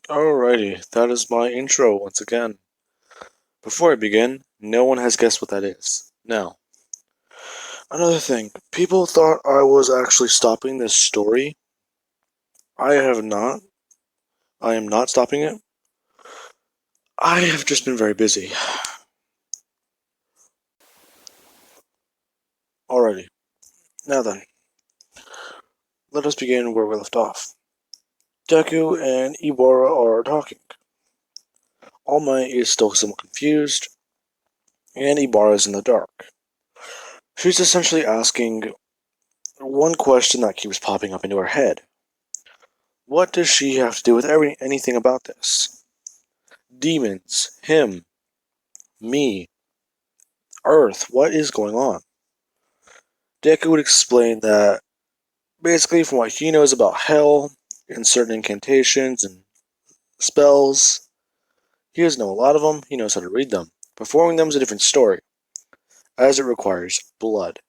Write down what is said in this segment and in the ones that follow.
Alrighty, that is my intro once again. Before I begin, no one has guessed what that is. Now, another thing, people thought I was actually stopping this story. I have not. I am not stopping it. I have just been very busy. Alrighty, now then, let us begin where we left off. Deku and Ibara are talking. All Might is still somewhat confused, and Ibara is in the dark. She's essentially asking one question that keeps popping up into her head. What does she have to do with anything about this? Demons, him, me, Earth, what is going on? Deku would explain that basically from what he knows about hell and certain incantations and spells, he doesn't know a lot of them, he knows how to read them. Performing them is a different story, as it requires blood.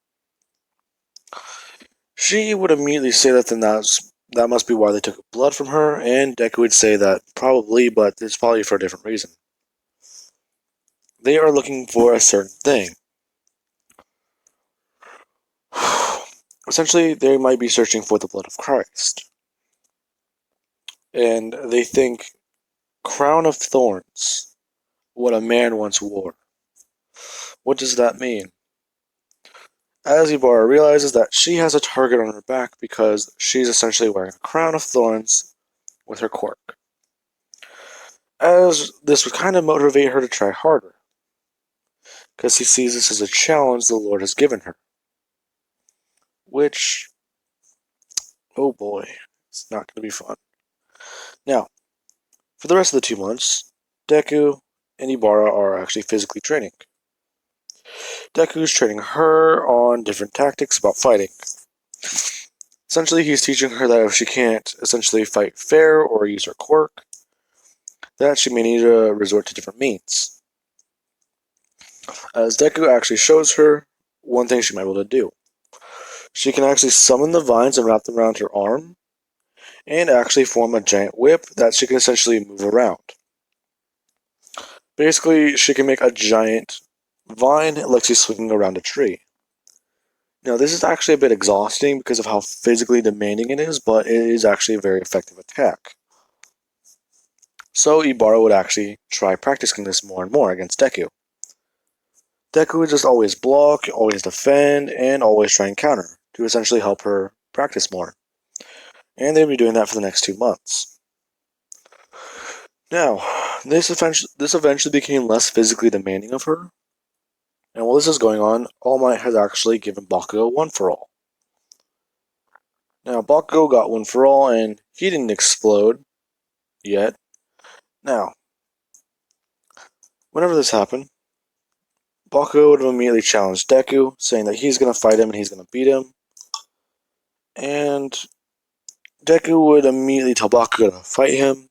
She would immediately say that must be why they took blood from her, and Deku would say that probably, but it's probably for a different reason. They are looking for a certain thing. Essentially, they might be searching for the blood of Christ. And they think crown of thorns, what a man once wore. What does that mean? As Ibarra realizes that she has a target on her back because she's essentially wearing a crown of thorns with her quirk. As this would kind of motivate her to try harder, because he sees this as a challenge the Lord has given her. Which, oh boy, it's not going to be fun. Now, for the rest of the 2 months, Deku and Ibarra are actually physically training. Deku's training her on different tactics about fighting. Essentially, he's teaching her that if she can't essentially fight fair or use her quirk, that she may need to resort to different means. As Deku actually shows her one thing she might be able to do. She can actually summon the vines and wrap them around her arm, and actually form a giant whip that she can essentially move around. Basically, she can make a giant vine like she's swinging around a tree. Now, this is actually a bit exhausting because of how physically demanding it is, but it is actually a very effective attack. So Ibarra would actually try practicing this more and more against Deku. Deku would just always block, always defend, and always try and counter to essentially help her practice more. And they'd be doing that for the next 2 months. Now, this eventually became less physically demanding of her, and while this is going on, All Might has actually given Bakugo One For All. Now, Bakugo got One For All, and he didn't explode yet. Now, whenever this happened, Bakugo would have immediately challenged Deku, saying that he's going to fight him and he's going to beat him. And Deku would immediately tell Bakugo to fight him.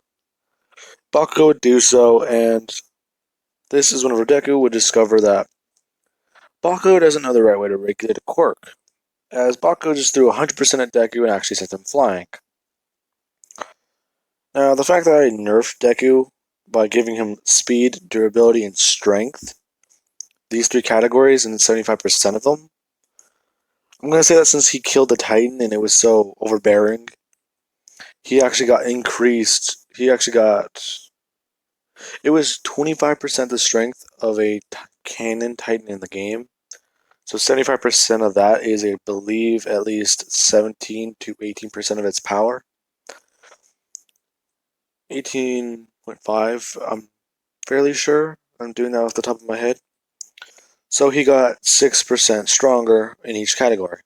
Bakugo would do so, and this is whenever Deku would discover that Bakugo doesn't know the right way to regulate a quirk, as Bakugo just threw 100% at Deku and actually sent him flying. Now, the fact that I nerfed Deku by giving him speed, durability, and strength, these 3 categories and 75% of them, I'm going to say that since he killed the Titan and it was so overbearing, he actually got increased. It was 25% the strength of a canon Titan in the game. So 75% of that is, I believe, at least 17 to 18% of its power. 18.5, I'm fairly sure. I'm doing that off the top of my head. So he got 6% stronger in each category.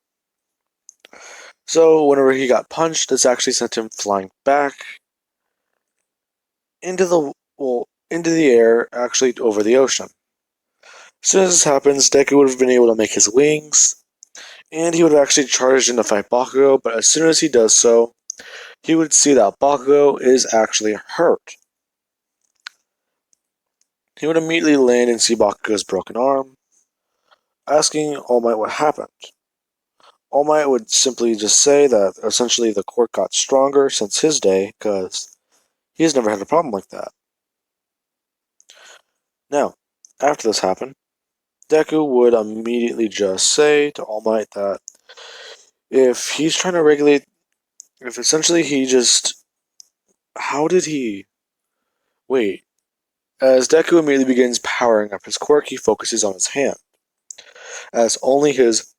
So whenever he got punched, this actually sent him flying back into the air, actually over the ocean. As soon as this happens, Deku would have been able to make his wings, and he would have actually charged in to fight Bakugo, but as soon as he does so, he would see that Bakugo is actually hurt. He would immediately land and see Bakugo's broken arm, asking All Might what happened. All Might would simply just say that essentially the quirk got stronger since his day, because He has never had a problem like that. Now, after this happened, Deku would immediately just say to All Might that if he's trying to regulate, if essentially he just, how did he, wait, as Deku immediately begins powering up his quirk, he focuses on his hand, as only his,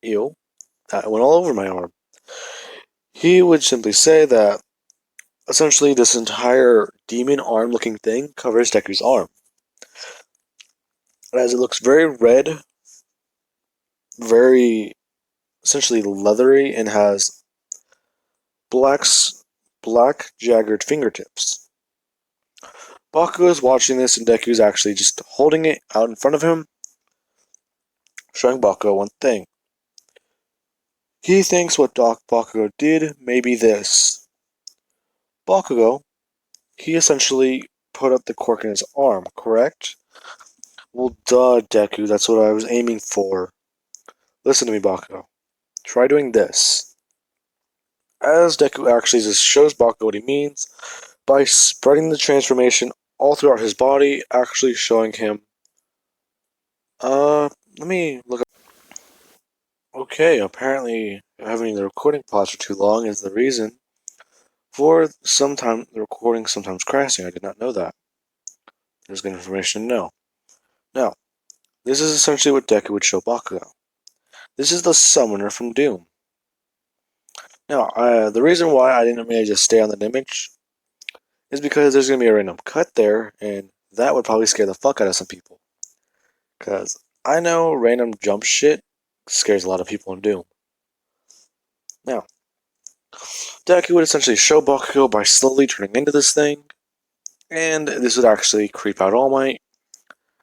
ew, that went all over my arm. He would simply say that essentially this entire demon arm looking thing covers Deku's arm, as it looks very red, very essentially leathery, and has black jagged fingertips. Bakugo is watching this, and Deku is actually just holding it out in front of him, showing Bakugo one thing. He thinks what Bakugo did may be this. Bakugo, he essentially put up the quirk in his arm, correct? Well, duh, Deku, that's what I was aiming for. Listen to me, Bakugo. Try doing this. As Deku actually just shows Bakugo what he means by spreading the transformation all throughout his body, actually showing him. Let me look up. Okay, apparently having the recording pause for too long is the reason for the recording sometimes crashing. I did not know that. There's good information to know. Now, this is essentially what Deku would show Bakugo. This is the summoner from Doom. Now, the reason why I didn't really just stay on that image is because there's going to be a random cut there, and that would probably scare the fuck out of some people. Because I know random jump shit scares a lot of people in Doom. Now, Deku would essentially show Bakugo by slowly turning into this thing, and this would actually creep out All Might,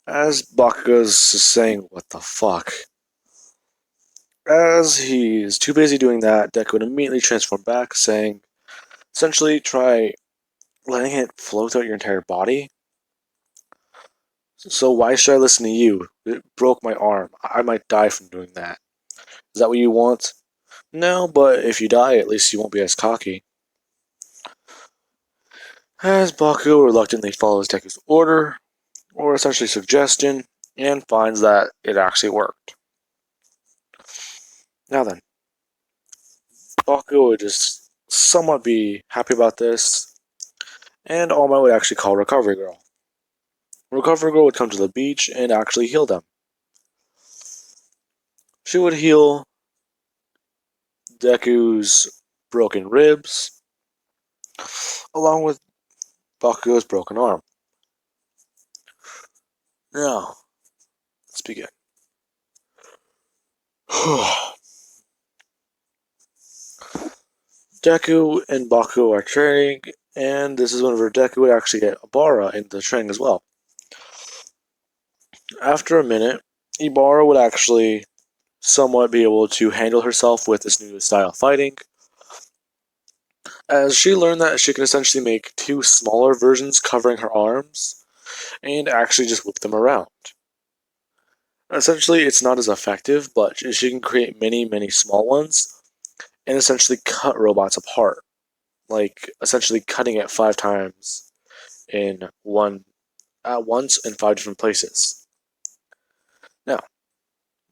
as Bakugo's saying, what the fuck? As he's too busy doing that, Deku would immediately transform back, saying, essentially try letting it flow throughout your entire body. So why should I listen to you? It broke my arm. I might die from doing that. Is that what you want? No, but if you die, at least you won't be as cocky. As Bakugo reluctantly follows Deku's order, or essentially suggestion, and finds that it actually worked. Now then, Bakugo would just somewhat be happy about this, and All Might would actually call Recovery Girl. Recovery Girl would come to the beach and actually heal them. She would heal Deku's broken ribs, along with Bakugo's broken arm. Now, let's begin. Deku and Bakugo are training, and this is whenever Deku would actually get Ibara into training as well. After a minute, Ibara would actually somewhat be able to handle herself with this new style of fighting, as she learned that she can essentially make two smaller versions covering her arms and actually just whip them around. Essentially, it's not as effective, but she can create many small ones and essentially cut robots apart, like essentially cutting it 5 times in one at once in 5 different places. Now,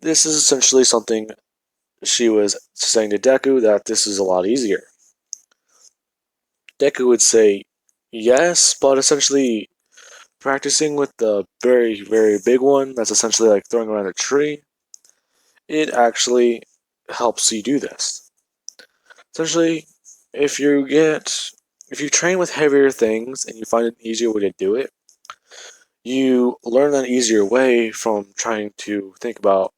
this is essentially something she was saying to Deku that this is a lot easier. Deku would say yes, but essentially practicing with the very big one that's essentially like throwing around a tree, it actually helps you do this. Essentially, if you train with heavier things and you find an easier way to do it, you learn that easier way from trying to think about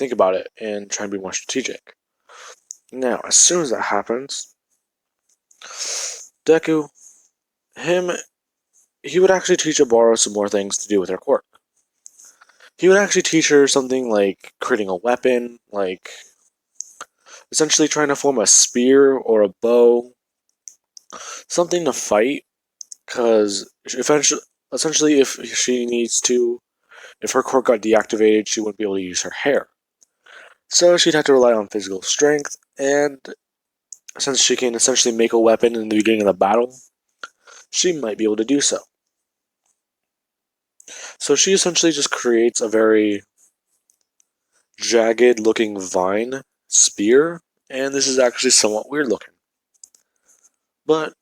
it and try and be more strategic. Now, as soon as that happens, Deku, he would actually teach Ibara some more things to do with her quirk. He would actually teach her something like creating a weapon, like essentially trying to form a spear or a bow, something to fight, because essentially if she needs to, if her quirk got deactivated, she wouldn't be able to use her hair. So she'd have to rely on physical strength, and since she can essentially make a weapon in the beginning of the battle, she might be able to do so. So she essentially just creates a very jagged looking vine spear, and this is actually somewhat weird looking. But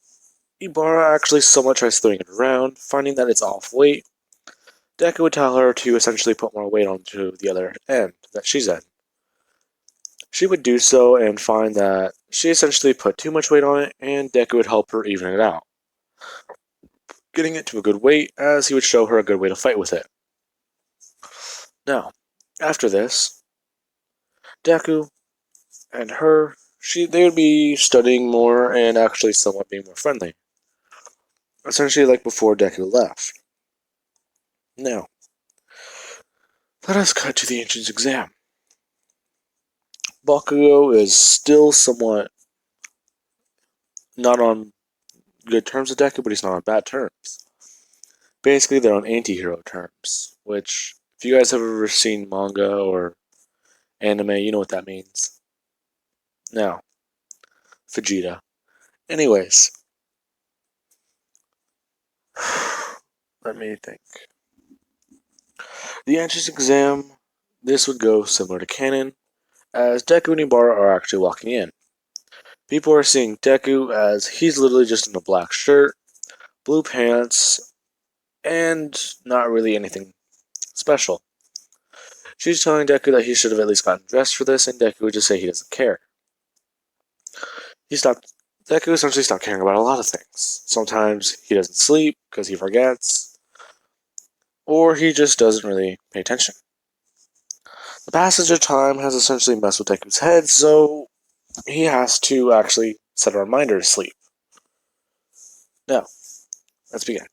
Ibarra actually somewhat tries throwing it around, finding that it's off weight. Deku would tell her to essentially put more weight onto the other end that she's in. She would do so and find that she essentially put too much weight on it, and Deku would help her even it out, getting it to a good weight as he would show her a good way to fight with it. Now, after this, Deku and her, they would be studying more and actually somewhat being more friendly. Essentially like before Deku left. Now, let us cut to the entrance exam. Bakugo is still somewhat not on good terms with Deku, but he's not on bad terms. Basically, they're on anti-hero terms, which, if you guys have ever seen manga or anime, you know what that means. Now, Vegeta. Anyways, let me think. The entrance exam, this would go similar to canon, as Deku and Ibarra are actually walking in. People are seeing Deku as he's literally just in a black shirt, blue pants, and not really anything special. She's telling Deku that he should have at least gotten dressed for this, and Deku would just say he doesn't care. Deku essentially stopped caring about a lot of things. Sometimes he doesn't sleep because he forgets, or he just doesn't really pay attention. The passage of time has essentially messed with Deku's head, so he has to actually set a reminder to sleep. Now, let's begin.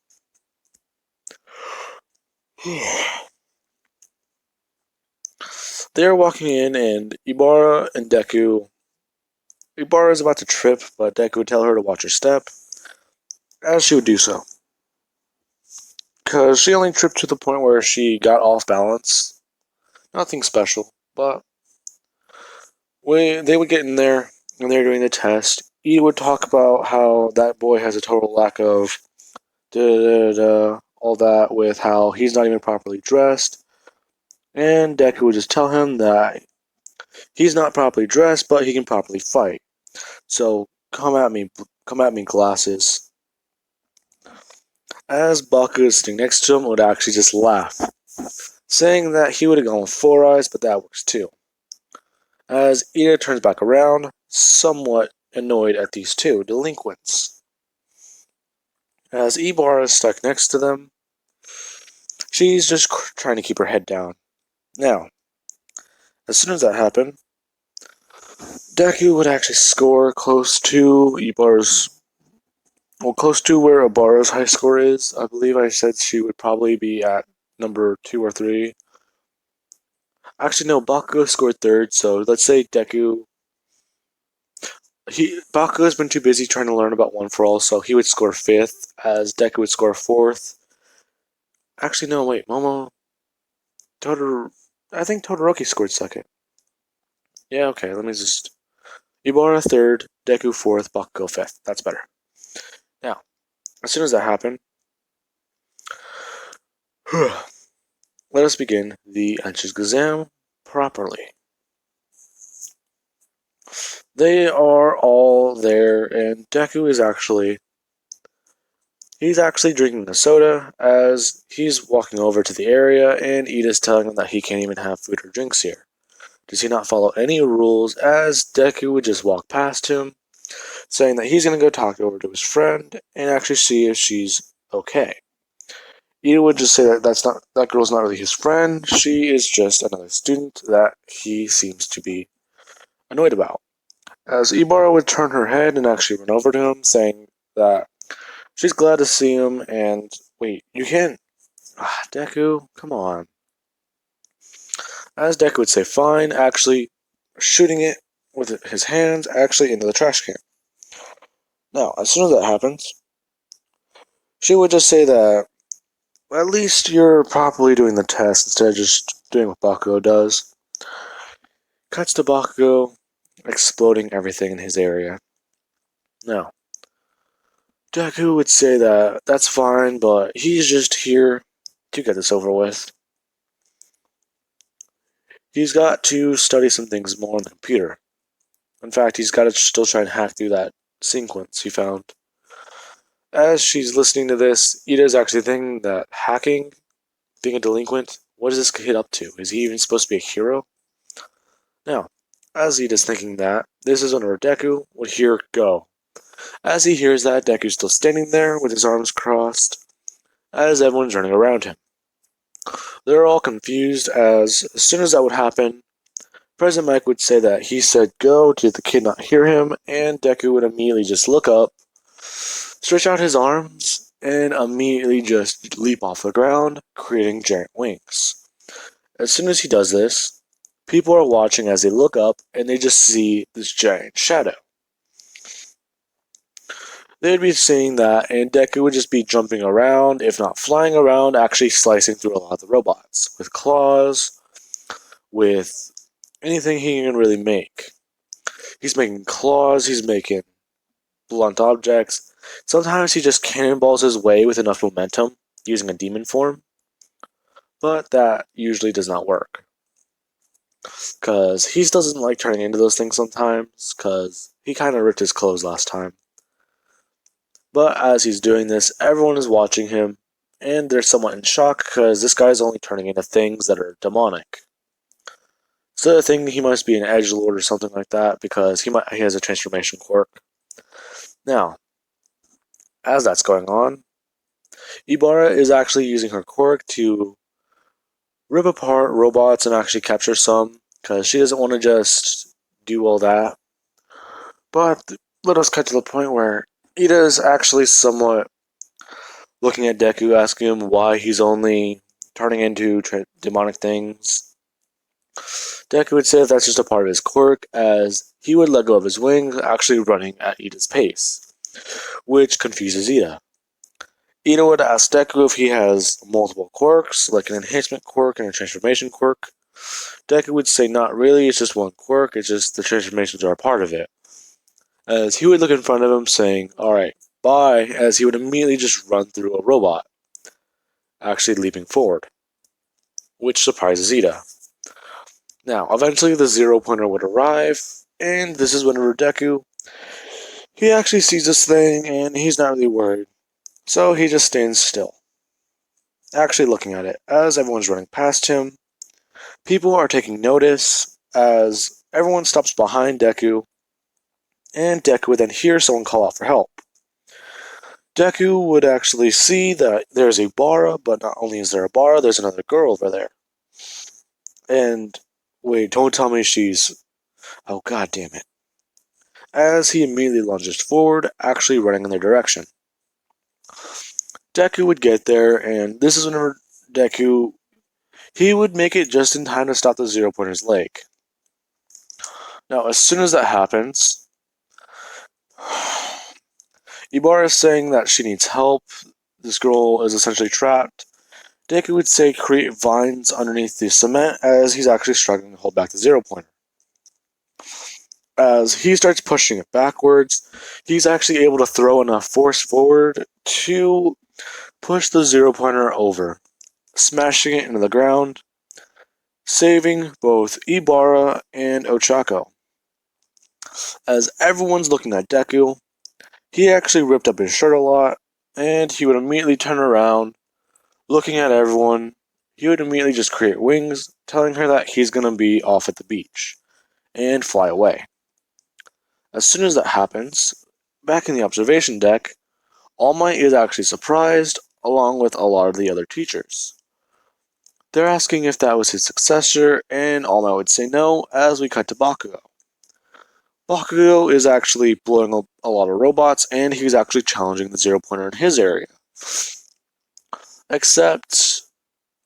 They are walking in, and Ibarra and Deku. Ibarra is about to trip, but Deku would tell her to watch her step, as she would do so. Because she only tripped to the point where she got off balance. Nothing special, but they would get in there, and they're doing the test. Ida would talk about how that boy has a total lack of all that with how he's not even properly dressed. And Deku would just tell him that he's not properly dressed, but he can properly fight. So come at me, glasses. As Baku is sitting next to him, would actually just laugh, saying that he would have gone with 4 eyes, but that works too. As Ida turns back around, somewhat annoyed at these two delinquents. As Ibarra is stuck next to them, she's just trying to keep her head down. Now, as soon as that happened, Deku would actually score close to close to where Ibarra's high score is. I believe I said she would probably be at number 2 or 3. Actually, no, Bakugo scored 3rd, so let's say Deku. Bakugo's been too busy trying to learn about One for All, so he would score 5th, as Deku would score 4th. Actually, no, wait, I think Todoroki scored 2nd. Yeah, okay, let me just. Ibarra 3rd, Deku 4th, Bakugo 5th. That's better. Now, as soon as that happened, let us begin the entrance exam properly. They are all there, and Deku is he's actually drinking a soda as he's walking over to the area, and Ida's telling him that he can't even have food or drinks here. Does he not follow any rules, as Deku would just walk past him, saying that he's going to go talk over to his friend and actually see if she's okay. Ida would just say that girl's not really his friend, she is just another student that he seems to be annoyed about. As Ibarra would turn her head and actually run over to him, saying that she's glad to see him, and wait, you can't. Deku, come on. As Deku would say, fine, actually shooting it with his hands actually into the trash can. Now, as soon as that happens, she would just say that at least you're properly doing the test instead of just doing what Bakugo does. Cuts to Bakugo exploding everything in his area. Now, Deku would say that that's fine, but he's just here to get this over with. He's got to study some things more on the computer. In fact, he's got to still try and hack through that sequence he found. As she's listening to this, Ida's actually thinking that hacking, being a delinquent, what is this kid up to? Is he even supposed to be a hero? Now, as Ida's thinking that, this is when Deku would hear go. As he hears that, Deku's still standing there with his arms crossed, as everyone's running around him. They're all confused as soon as that would happen, President Mike would say that he said go to the kid not hear him, and Deku would immediately just look up, stretch out his arms, and immediately just leap off the ground, creating giant wings. As soon as he does this, people are watching as they look up and they just see this giant shadow. They'd be seeing that, and Deku would just be jumping around, if not flying around, actually slicing through a lot of the robots with claws, with anything he can really make. He's making claws, he's making blunt objects. Sometimes he just cannonballs his way with enough momentum using a demon form, but that usually does not work. Because he doesn't like turning into those things sometimes, because he kind of ripped his clothes last time. But as he's doing this, everyone is watching him, and they're somewhat in shock because this guy's only turning into things that are demonic. So they're thinking he must be an edgelord or something like that because he has a transformation quirk. Now, as that's going on, Ibarra is actually using her quirk to rip apart robots and actually capture some because she doesn't want to just do all that. But let us cut to the point where Ida is actually somewhat looking at Deku, asking him why he's only turning into demonic things. Deku would say that's just a part of his quirk, as he would let go of his wings, actually running at Ida's pace, which confuses Ida. Ida would ask Deku if he has multiple quirks, like an enhancement quirk and a transformation quirk. Deku would say not really, it's just one quirk, it's just the transformations are a part of it. As he would look in front of him saying, alright, bye, as he would immediately just run through a robot, actually leaping forward, which surprises Ida. Now, eventually the 0-pointer would arrive, and this is when Deku, he actually sees this thing, and he's not really worried. So he just stands still, actually looking at it. As everyone's running past him, people are taking notice, as everyone stops behind Deku, and Deku would then hear someone call out for help. Deku would actually see that there's a Bara, but not only is there a Bara, there's another girl over there. And, wait, don't tell me she's... Oh, god damn it. As he immediately lunges forward, actually running in their direction. Deku would get there, and this is whenever Deku, he would make it just in time to stop the 0-pointer's leg. Now, as soon as that happens, Ibarra is saying that she needs help. This girl is essentially trapped. Deku would say create vines underneath the cement as he's actually struggling to hold back the 0-pointer. As he starts pushing it backwards, he's actually able to throw enough force forward to push the 0-pointer over, smashing it into the ground, saving both Ibarra and Ochako. As everyone's looking at Deku, he actually ripped up his shirt a lot, and he would immediately turn around, looking at everyone. He would immediately just create wings, telling her that he's going to be off at the beach, and fly away. As soon as that happens, back in the observation deck, All Might is actually surprised, along with a lot of the other teachers. They're asking if that was his successor, and All Might would say no, as we cut to Bakugo. Bakugo is actually blowing up a lot of robots, and he's actually challenging the 0-pointer in his area. Except,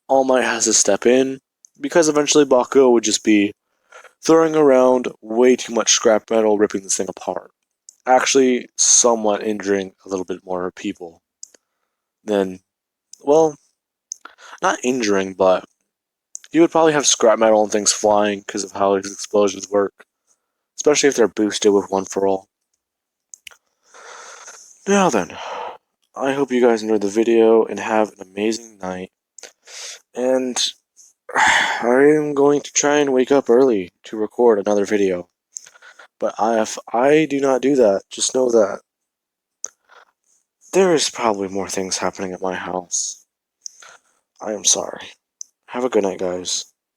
All Might has to step in, because eventually Bakugo would just be throwing around way too much scrap metal, ripping this thing apart. Actually, somewhat injuring a little bit more people than, well, not injuring, but he would probably have scrap metal and things flying because of how his explosions work, especially if they're boosted with One for All. Now then, I hope you guys enjoyed the video and have an amazing night. And I am going to try and wake up early to record another video. But if I do not do that, just know that there is probably more things happening at my house. I am sorry. Have a good night, guys.